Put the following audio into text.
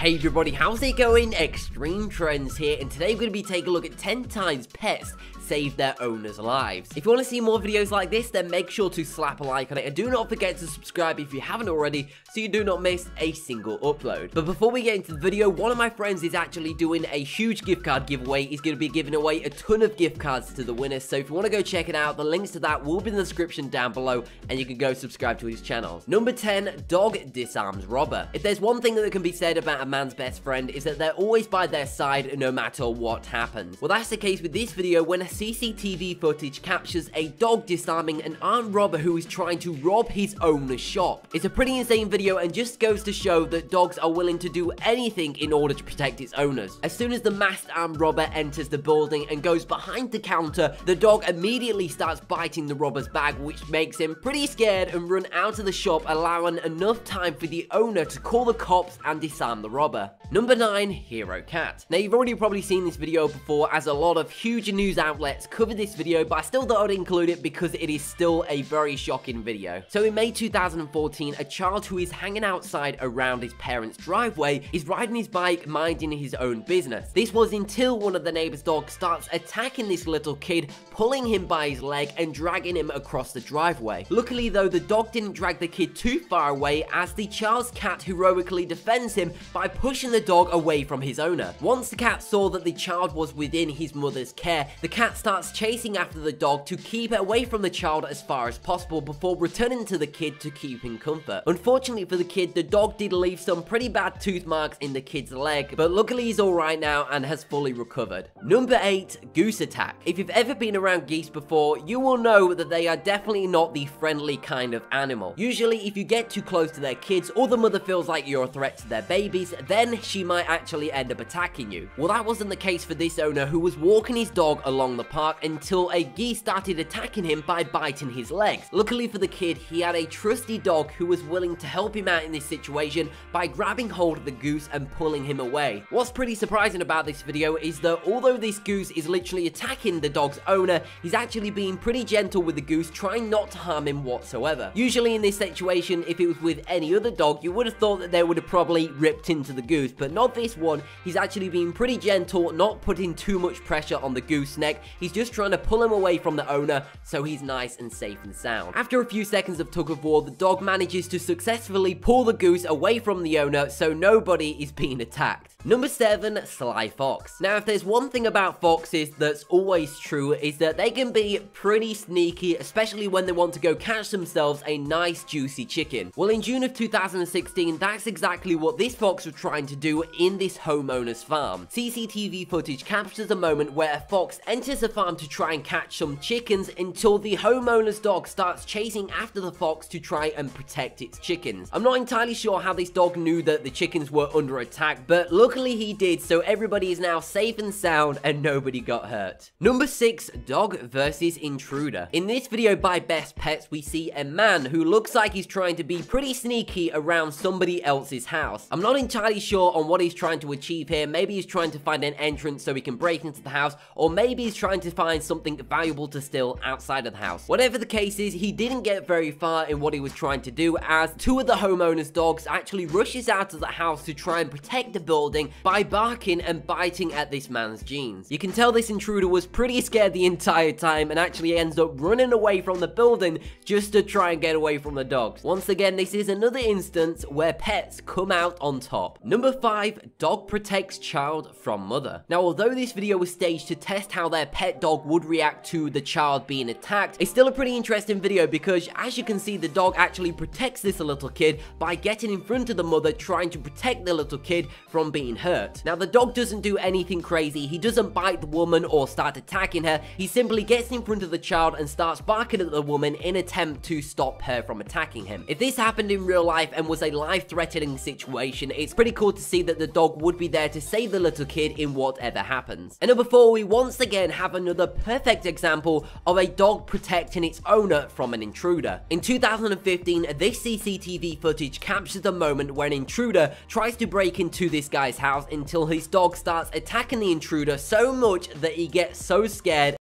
Hey everybody, how's it going? Extreme Trends here, and today we're going to be taking a look at 10 times pets save their owners' lives. If you want to see more videos like this, then make sure to slap a like on it, and do not forget to subscribe if you haven't already, so you do not miss a single upload. But before we get into the video, one of my friends is actually doing a huge gift card giveaway. He's going to be giving away a ton of gift cards to the winners, so if you want to go check it out, the links to that will be in the description down below, and you can go subscribe to his channel. Number 10, dog disarms robber. If there's one thing that can be said about a man's best friend, is that they're always by their side no matter what happens. Well, that's the case with this video, when a CCTV footage captures a dog disarming an armed robber who is trying to rob his owner's shop. It's a pretty insane video and just goes to show that dogs are willing to do anything in order to protect its owners. As soon as the masked armed robber enters the building and goes behind the counter, the dog immediately starts biting the robber's bag, which makes him pretty scared and run out of the shop, allowing enough time for the owner to call the cops and disarm the robber. Number 9, hero cat. Now, you've already probably seen this video before, as a lot of huge news outlets cover this video, but I still thought I'd include it because it is still a very shocking video. So in May 2014, a child who is hanging outside around his parents' driveway is riding his bike, minding his own business. This was until one of the neighbor's dogs starts attacking this little kid, pulling him by his leg and dragging him across the driveway. Luckily though, the dog didn't drag the kid too far away, as the child's cat heroically defends him by pushing the dog away from his owner. Once the cat saw that the child was within his mother's care, the cat starts chasing after the dog to keep it away from the child as far as possible before returning to the kid to keep in comfort. Unfortunately for the kid, the dog did leave some pretty bad tooth marks in the kid's leg, but luckily he's alright now and has fully recovered. Number 8, goose attack. If you've ever been around geese before, you will know that they are definitely not the friendly kind of animal. Usually if you get too close to their kids, or the mother feels like you're a threat to their babies, then she might actually end up attacking you. Well, that wasn't the case for this owner, who was walking his dog along the park until a geese started attacking him by biting his legs. Luckily for the kid, he had a trusty dog who was willing to help him out in this situation by grabbing hold of the goose and pulling him away. What's pretty surprising about this video is that although this goose is literally attacking the dog's owner, he's actually being pretty gentle with the goose, trying not to harm him whatsoever. Usually in this situation, if it was with any other dog, you would have thought that they would have probably ripped into the goose, but not this one. He's actually being pretty gentle, not putting too much pressure on the goose neck. He's just trying to pull him away from the owner so he's nice and safe and sound. After a few seconds of tug of war, the dog manages to successfully pull the goose away from the owner so nobody is being attacked. Number 7, sly fox. Now, if there's one thing about foxes that's always true, is that they can be pretty sneaky, especially when they want to go catch themselves a nice juicy chicken. Well, in June of 2016, that's exactly what this fox was trying to do in this homeowner's farm. CCTV footage captures a moment where a fox enters the farm to try and catch some chickens until the homeowner's dog starts chasing after the fox to try and protect its chickens. I'm not entirely sure how this dog knew that the chickens were under attack, but luckily he did, so everybody is now safe and sound and nobody got hurt. Number 6, dog versus intruder. In this video by Best Pets, we see a man who looks like he's trying to be pretty sneaky around somebody else's house. I'm not entirely sure on what he's trying to achieve here. Maybe he's trying to find an entrance so he can break into the house, or maybe he's trying to find something valuable to steal outside of the house. Whatever the case is, he didn't get very far in what he was trying to do, as two of the homeowner's dogs actually rushes out of the house to try and protect the building by barking and biting at this man's jeans. You can tell this intruder was pretty scared the entire time and actually ends up running away from the building just to try and get away from the dogs. Once again, this is another instance where pets come out on top. Number 5, dog protects child from mother. Now, although this video was staged to test how their pet dog would react to the child being attacked, it's still a pretty interesting video because, as you can see, the dog actually protects this little kid by getting in front of the mother, trying to protect the little kid from being hurt. Now, the dog doesn't do anything crazy. He doesn't bite the woman or start attacking her. He simply gets in front of the child and starts barking at the woman in an attempt to stop her from attacking him. If this happened in real life and was a life-threatening situation, it's pretty cool to see that the dog would be there to save the little kid in whatever happens. And number 4, we once again have another perfect example of a dog protecting its owner from an intruder. In 2015, this CCTV footage captures the moment where an intruder tries to break into this guy's house until his dog starts attacking the intruder so much that he gets so scared